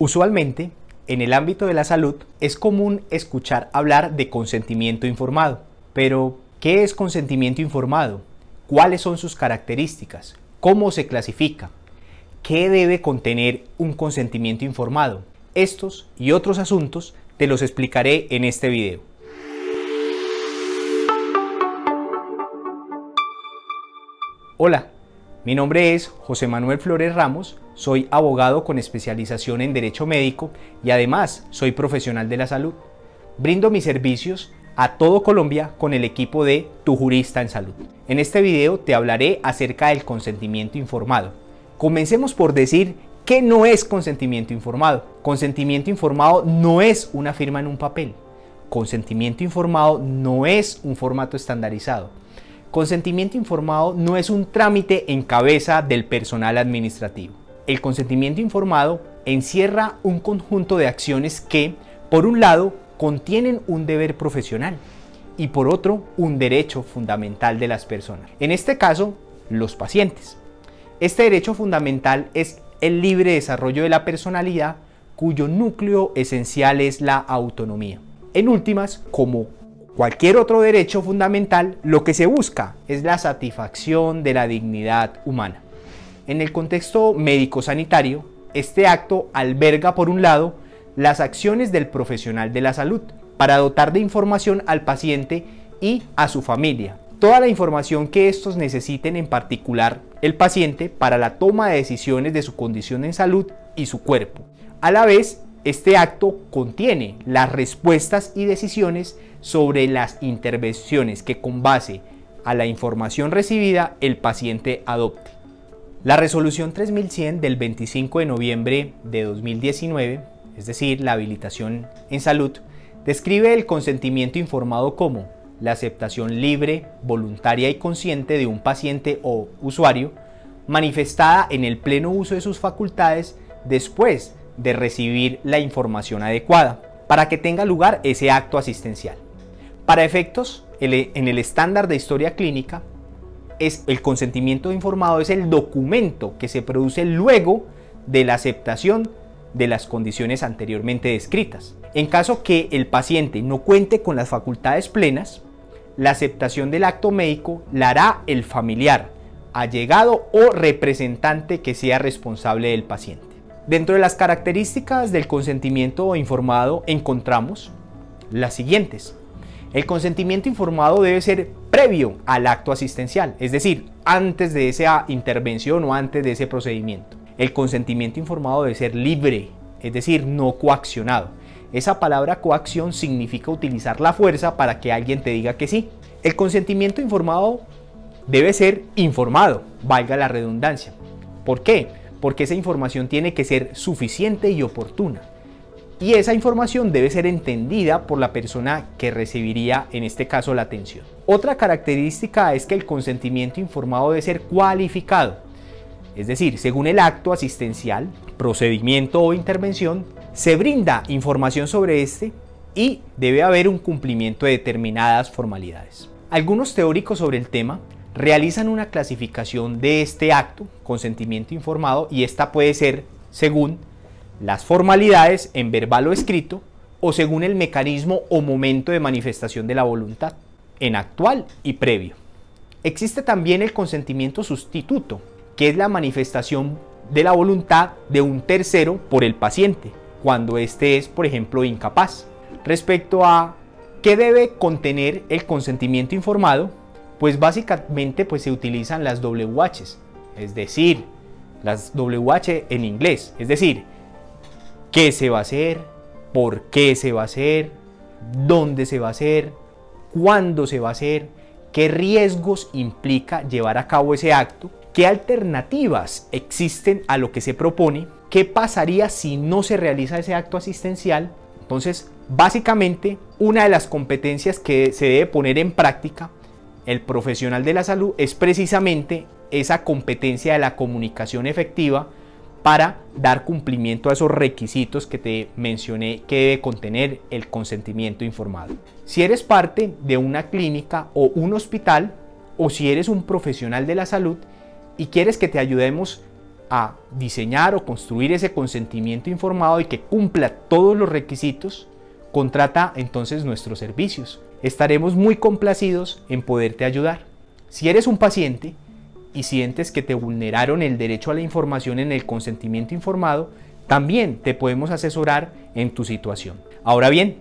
Usualmente, en el ámbito de la salud, es común escuchar hablar de consentimiento informado. Pero, ¿qué es consentimiento informado? ¿Cuáles son sus características? ¿Cómo se clasifica? ¿Qué debe contener un consentimiento informado? Estos y otros asuntos te los explicaré en este video. Hola, mi nombre es José Manuel Flores Ramos, soy abogado con especialización en Derecho Médico y además soy profesional de la salud. Brindo mis servicios a todo Colombia con el equipo de Tu Jurista en Salud. En este video te hablaré acerca del consentimiento informado. Comencemos por decir ¿qué no es consentimiento informado? Consentimiento informado no es una firma en un papel. Consentimiento informado no es un formato estandarizado. Consentimiento informado no es un trámite en cabeza del personal administrativo. El consentimiento informado encierra un conjunto de acciones que, por un lado, contienen un deber profesional y por otro, un derecho fundamental de las personas. En este caso, los pacientes. Este derecho fundamental es el libre desarrollo de la personalidad, cuyo núcleo esencial es la autonomía. En últimas, como cualquier otro derecho fundamental, lo que se busca es la satisfacción de la dignidad humana. En el contexto médico-sanitario, este acto alberga, por un lado, las acciones del profesional de la salud para dotar de información al paciente y a su familia. Toda la información que estos necesiten, en particular el paciente, para la toma de decisiones de su condición en salud y su cuerpo. A la vez, este acto contiene las respuestas y decisiones sobre las intervenciones que, con base a la información recibida, el paciente adopte. La resolución 3100 del 25 de noviembre de 2019, es decir, la habilitación en salud, describe el consentimiento informado como la aceptación libre, voluntaria y consciente de un paciente o usuario, manifestada en el pleno uso de sus facultades después de recibir la información adecuada, para que tenga lugar ese acto asistencial. Para efectos, en el estándar de historia clínica, el consentimiento informado es el documento que se produce luego de la aceptación de las condiciones anteriormente descritas. En caso que el paciente no cuente con las facultades plenas, la aceptación del acto médico la hará el familiar, allegado o representante que sea responsable del paciente. Dentro de las características del consentimiento informado encontramos las siguientes. El consentimiento informado debe ser previo al acto asistencial, es decir, antes de esa intervención o antes de ese procedimiento. El consentimiento informado debe ser libre, es decir, no coaccionado. Esa palabra coacción significa utilizar la fuerza para que alguien te diga que sí. El consentimiento informado debe ser informado, valga la redundancia. ¿Por qué? Porque esa información tiene que ser suficiente y oportuna. Y esa información debe ser entendida por la persona que recibiría, en este caso, la atención. Otra característica es que el consentimiento informado debe ser cualificado. Es decir, según el acto asistencial, procedimiento o intervención, se brinda información sobre este y debe haber un cumplimiento de determinadas formalidades. Algunos teóricos sobre el tema realizan una clasificación de este acto, consentimiento informado, y esta puede ser según las formalidades en verbal o escrito, o según el mecanismo o momento de manifestación de la voluntad, en actual y previo. Existe también el consentimiento sustituto, que es la manifestación de la voluntad de un tercero por el paciente, cuando éste es, por ejemplo, incapaz. Respecto a qué debe contener el consentimiento informado, pues básicamente se utilizan las WH, es decir, las WH en inglés, es decir, qué se va a hacer, por qué se va a hacer, dónde se va a hacer, cuándo se va a hacer, qué riesgos implica llevar a cabo ese acto, qué alternativas existen a lo que se propone, qué pasaría si no se realiza ese acto asistencial. Entonces, básicamente, una de las competencias que se debe poner en práctica el profesional de la salud es precisamente esa competencia de la comunicación efectiva para dar cumplimiento a esos requisitos que te mencioné que debe contener el consentimiento informado. Si eres parte de una clínica o un hospital, o si eres un profesional de la salud y quieres que te ayudemos a diseñar o construir ese consentimiento informado y que cumpla todos los requisitos, contrata entonces nuestros servicios. Estaremos muy complacidos en poderte ayudar. Si eres un paciente y sientes que te vulneraron el derecho a la información en el consentimiento informado, también te podemos asesorar en tu situación. Ahora bien,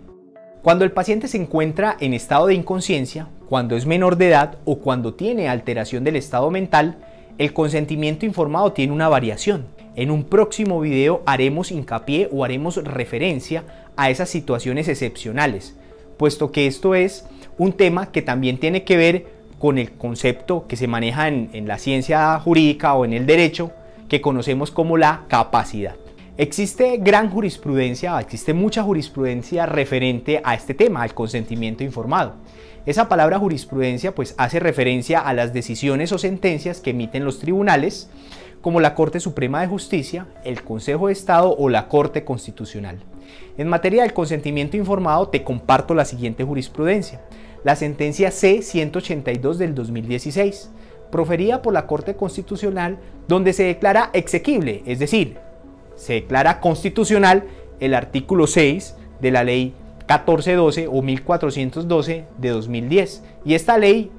cuando el paciente se encuentra en estado de inconsciencia, cuando es menor de edad o cuando tiene alteración del estado mental, el consentimiento informado tiene una variación. En un próximo video haremos hincapié o haremos referencia a esas situaciones excepcionales, puesto que esto es un tema que también tiene que ver con el concepto que se maneja en la ciencia jurídica o en el derecho, que conocemos como la capacidad. Existe mucha jurisprudencia referente a este tema, al consentimiento informado. Esa palabra jurisprudencia pues hace referencia a las decisiones o sentencias que emiten los tribunales, como la Corte Suprema de Justicia, el Consejo de Estado o la Corte Constitucional. En materia del consentimiento informado te comparto la siguiente jurisprudencia. La sentencia C-182 del 2016, proferida por la Corte Constitucional, donde se declara exequible, es decir, se declara constitucional el artículo 6 de la ley 1412 o 1412 de 2010. Y esta ley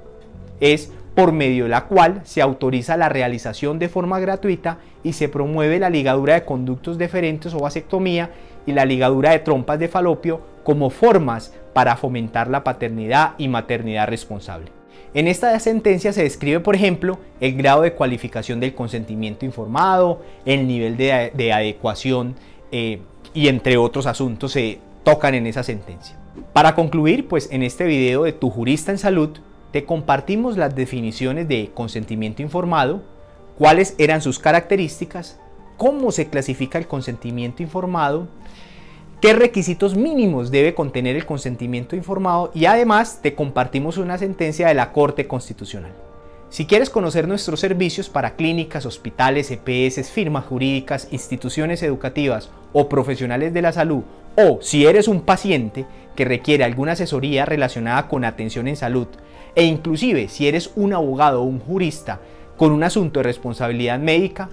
es por medio de la cual se autoriza la realización de forma gratuita y se promueve la ligadura de conductos deferentes o vasectomía y la ligadura de trompas de falopio como formas para fomentar la paternidad y maternidad responsable. En esta sentencia se describe, por ejemplo, el grado de cualificación del consentimiento informado, el nivel de adecuación y entre otros asuntos se tocan en esa sentencia. Para concluir, pues en este video de Tu Jurista en Salud, te compartimos las definiciones de consentimiento informado, cuáles eran sus características, cómo se clasifica el consentimiento informado, qué requisitos mínimos debe contener el consentimiento informado y además te compartimos una sentencia de la Corte Constitucional. Si quieres conocer nuestros servicios para clínicas, hospitales, EPS, firmas jurídicas, instituciones educativas o profesionales de la salud, o si eres un paciente que requiere alguna asesoría relacionada con atención en salud, e inclusive si eres un abogado o un jurista con un asunto de responsabilidad médica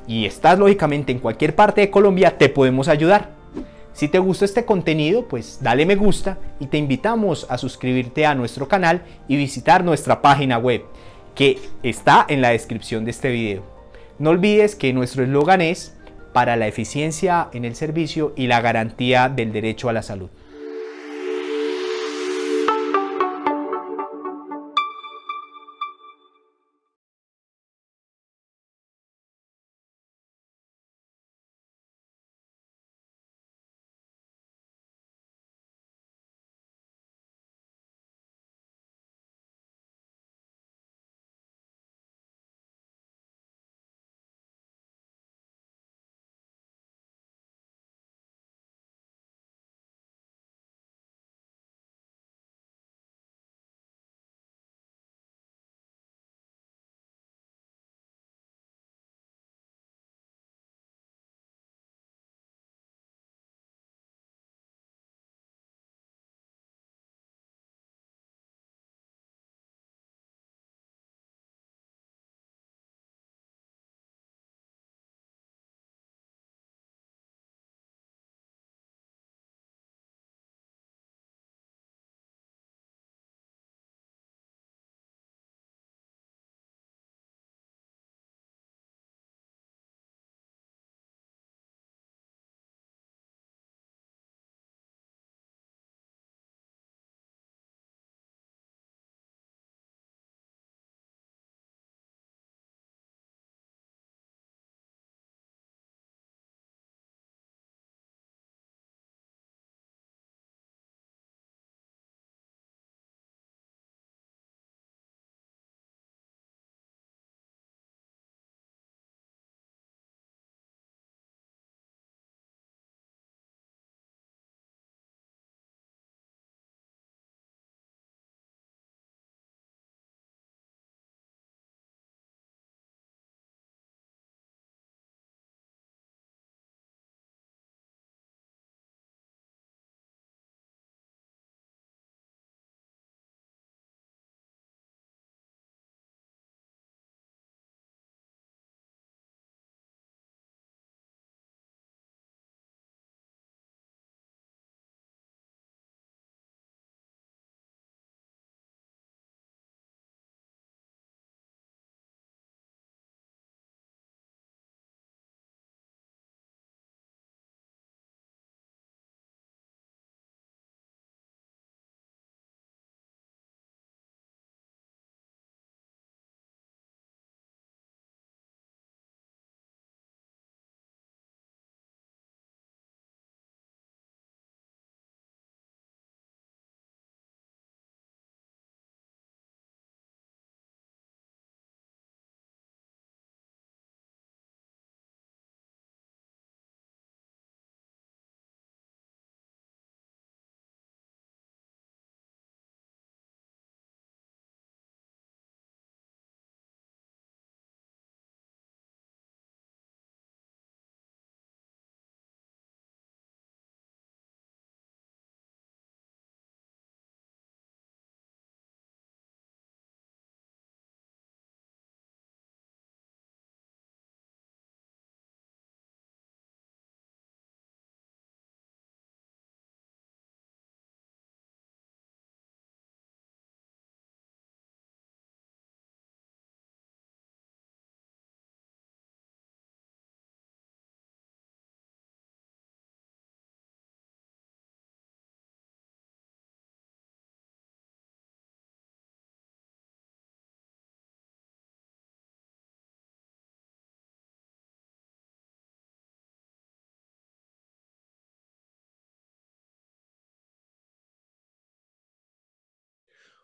y estás lógicamente en cualquier parte de Colombia, te podemos ayudar. Si te gustó este contenido, pues dale me gusta y te invitamos a suscribirte a nuestro canal y visitar nuestra página web, que está en la descripción de este video. No olvides que nuestro eslogan es para la eficiencia en el servicio y la garantía del derecho a la salud.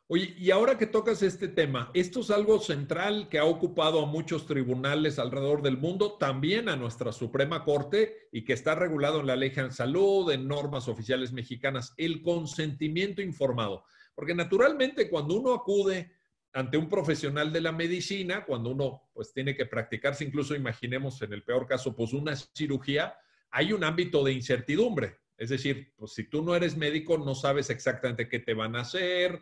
Oye, y ahora que tocas este tema, esto es algo central que ha ocupado a muchos tribunales alrededor del mundo, también a nuestra Suprema Corte, y que está regulado en la Ley General de Salud, en normas oficiales mexicanas, el consentimiento informado. Porque naturalmente cuando uno acude ante un profesional de la medicina, cuando uno pues tiene que practicarse, incluso imaginemos en el peor caso, pues una cirugía, hay un ámbito de incertidumbre. Es decir, pues si tú no eres médico, no sabes exactamente qué te van a hacer,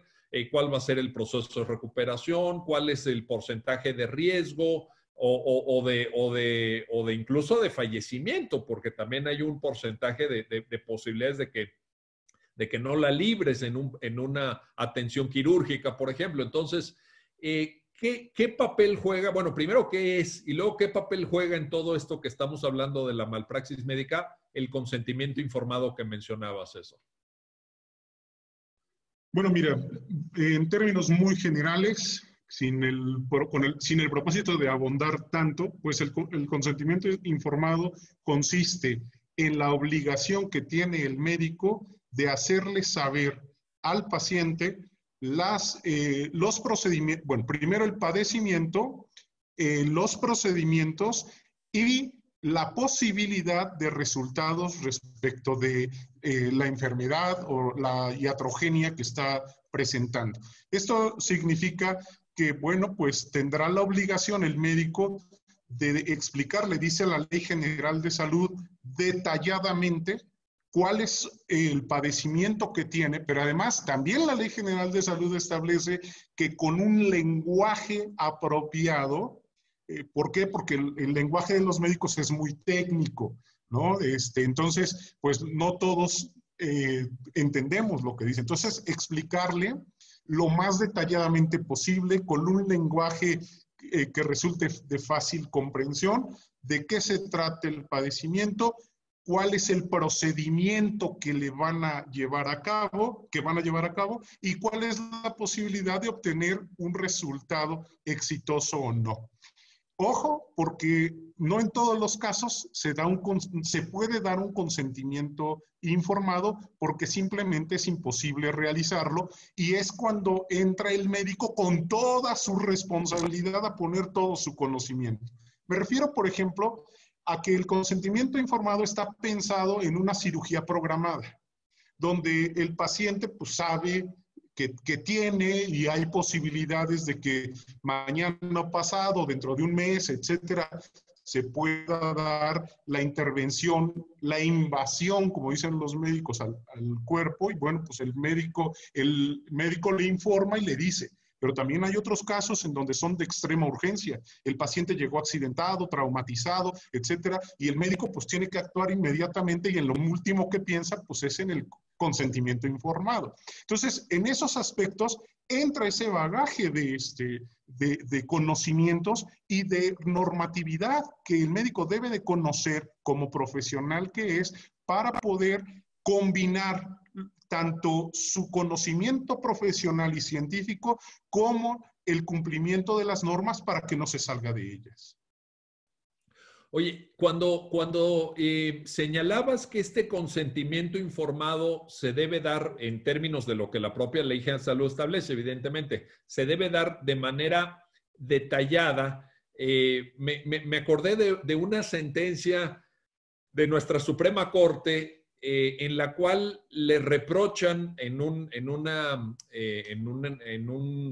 cuál va a ser el proceso de recuperación, cuál es el porcentaje de riesgo o de incluso de fallecimiento, porque también hay un porcentaje de posibilidades de que no la libres en una atención quirúrgica, por ejemplo. Entonces, ¿qué papel juega? Bueno, primero, ¿qué es? Y luego, ¿qué papel juega en todo esto que estamos hablando de la malpraxis médica? El consentimiento informado que mencionabas, eso. Bueno, mira, en términos muy generales, sin el propósito de abondar tanto, pues el consentimiento informado consiste en la obligación que tiene el médico de hacerle saber al paciente los procedimientos, bueno, primero el padecimiento, los procedimientos y la posibilidad de resultados respecto de la enfermedad o la iatrogenia que está presentando. Esto significa que, bueno, pues tendrá la obligación el médico de explicarle, dice la Ley General de Salud, detalladamente cuál es el padecimiento que tiene, pero además también la Ley General de Salud establece que con un lenguaje apropiado. ¿Por qué? Porque el lenguaje de los médicos es muy técnico, ¿no? Entonces, pues no todos entendemos lo que dice. Entonces, explicarle lo más detalladamente posible con un lenguaje que resulte de fácil comprensión, de qué se trata el padecimiento, cuál es el procedimiento que le van a llevar a cabo, y cuál es la posibilidad de obtener un resultado exitoso o no. Ojo, porque no en todos los casos se puede dar un consentimiento informado porque simplemente es imposible realizarlo y es cuando entra el médico con toda su responsabilidad a poner todo su conocimiento. Me refiero, por ejemplo, a que el consentimiento informado está pensado en una cirugía programada, donde el paciente pues sabe que tiene y hay posibilidades de que mañana pasado, dentro de un mes, etcétera, se pueda dar la intervención, la invasión, como dicen los médicos, al cuerpo, y bueno, pues el médico le informa y le dice. Pero también hay otros casos en donde son de extrema urgencia. El paciente llegó accidentado, traumatizado, etcétera, y el médico pues tiene que actuar inmediatamente y en lo último que piensa pues es en el consentimiento informado. Entonces, en esos aspectos entra ese bagaje de conocimientos y de normatividad que el médico debe de conocer como profesional que es para poder combinar tanto su conocimiento profesional y científico como el cumplimiento de las normas para que no se salga de ellas. Oye, cuando señalabas que este consentimiento informado se debe dar en términos de lo que la propia Ley General de Salud establece, evidentemente, se debe dar de manera detallada. Me acordé de una sentencia de nuestra Suprema Corte en la cual le reprochan en un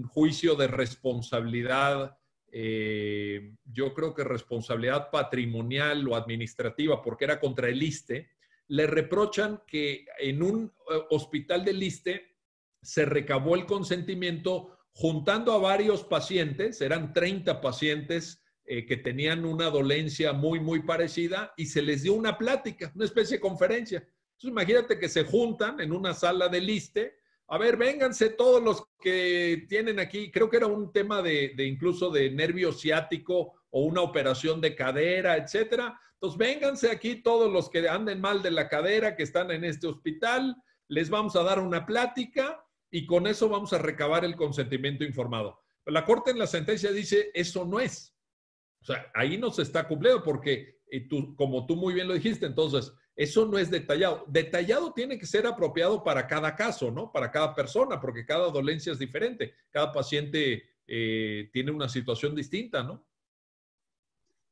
juicio de responsabilidad, yo creo que responsabilidad patrimonial o administrativa, porque era contra el ISSSTE, le reprochan que en un hospital del ISSSTE se recabó el consentimiento juntando a varios pacientes, eran 30 pacientes que tenían una dolencia muy, muy parecida y se les dio una plática, una especie de conferencia. Entonces, imagínate que se juntan en una sala del ISSSTE. A ver, vénganse todos los que tienen aquí, creo que era un tema de incluso de nervio ciático o una operación de cadera, etcétera. Entonces, vénganse aquí todos los que anden mal de la cadera, que están en este hospital, les vamos a dar una plática y con eso vamos a recabar el consentimiento informado. Pero la Corte en la sentencia dice, eso no es. O sea, ahí no se está cumpliendo porque, como tú muy bien lo dijiste, entonces, Eso no es detallado. Detallado tiene que ser apropiado para cada caso, ¿no? Para cada persona, porque cada dolencia es diferente. Cada paciente tiene una situación distinta, ¿no?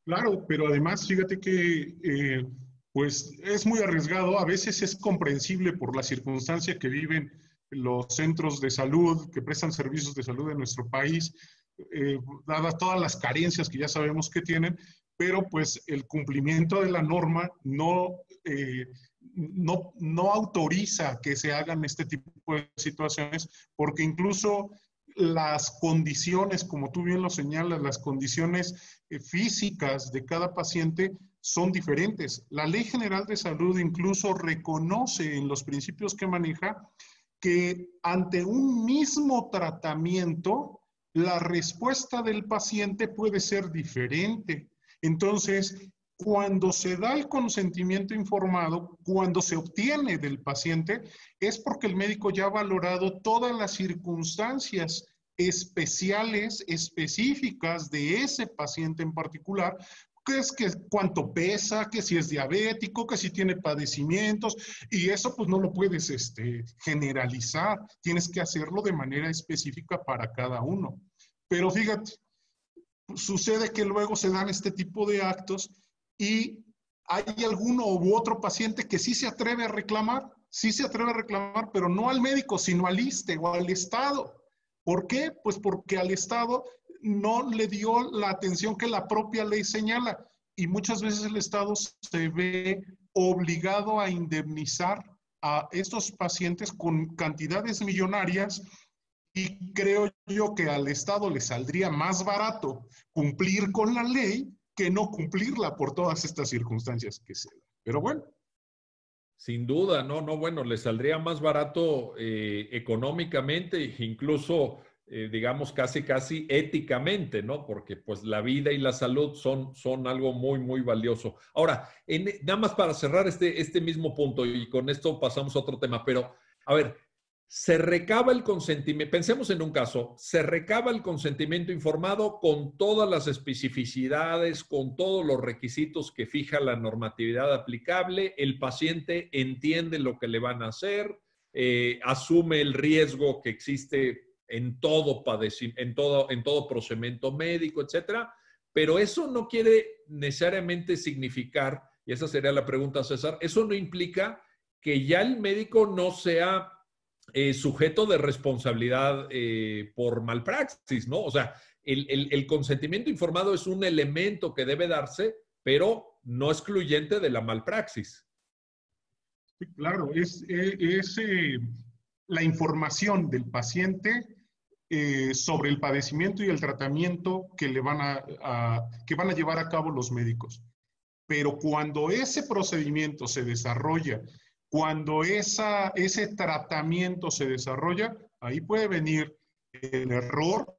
Claro, pero además fíjate que pues es muy arriesgado, a veces es comprensible por la circunstancia que viven los centros de salud que prestan servicios de salud en nuestro país, dadas todas las carencias que ya sabemos que tienen, pero pues el cumplimiento de la norma no autoriza que se hagan este tipo de situaciones, porque incluso las condiciones, como tú bien lo señalas, las condiciones físicas de cada paciente son diferentes. La Ley General de Salud incluso reconoce en los principios que maneja que ante un mismo tratamiento, la respuesta del paciente puede ser diferente. Entonces, cuando se da el consentimiento informado, cuando se obtiene del paciente, es porque el médico ya ha valorado todas las circunstancias especiales, específicas de ese paciente en particular, que es que cuánto pesa, que si es diabético, que si tiene padecimientos, y eso pues no lo puedes generalizar, tienes que hacerlo de manera específica para cada uno. Pero fíjate, sucede que luego se dan este tipo de actos y hay alguno u otro paciente que sí se atreve a reclamar, pero no al médico, sino al ISSSTE o al Estado. ¿Por qué? Pues porque al Estado no le dio la atención que la propia ley señala y muchas veces el Estado se ve obligado a indemnizar a estos pacientes con cantidades millonarias y creo yo que al Estado le saldría más barato cumplir con la ley que no cumplirla por todas estas circunstancias que se dan. Pero bueno. Sin duda, bueno, le saldría más barato económicamente, incluso, digamos, casi éticamente, ¿no? Porque pues la vida y la salud son algo muy, muy valioso. Ahora, nada más para cerrar este mismo punto y con esto pasamos a otro tema, pero a ver, se recaba el consentimiento, pensemos en un caso, se recaba el consentimiento informado con todas las especificidades, con todos los requisitos que fija la normatividad aplicable, el paciente entiende lo que le van a hacer, asume el riesgo que existe en todo procedimiento médico, etcétera, pero eso no quiere necesariamente significar, y esa sería la pregunta, César, eso no implica que ya el médico no sea sujeto de responsabilidad por malpraxis, ¿no? O sea, el consentimiento informado es un elemento que debe darse, pero no excluyente de la malpraxis. Sí, claro, es la información del paciente sobre el padecimiento y el tratamiento que que van a llevar a cabo los médicos. Pero cuando ese procedimiento se desarrolla, cuando ese tratamiento se desarrolla, ahí puede venir el error,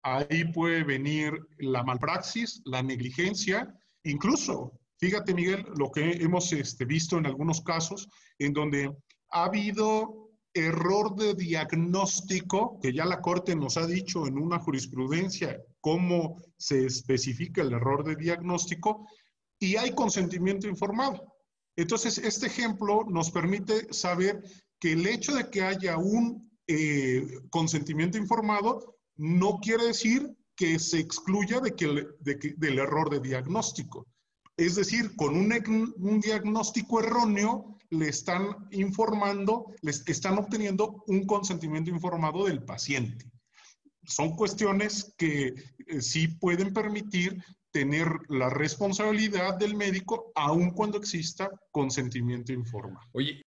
ahí puede venir la malpraxis, la negligencia, incluso, fíjate Miguel, lo que hemos visto en algunos casos en donde ha habido error de diagnóstico, que ya la Corte nos ha dicho en una jurisprudencia cómo se especifica el error de diagnóstico, y hay consentimiento informado. Entonces, este ejemplo nos permite saber que el hecho de que haya un consentimiento informado no quiere decir que se excluya del error de diagnóstico. Es decir, con un diagnóstico erróneo le están informando, les están obteniendo un consentimiento informado del paciente. Son cuestiones que sí pueden permitir tener la responsabilidad del médico aun cuando exista consentimiento informado. Oye,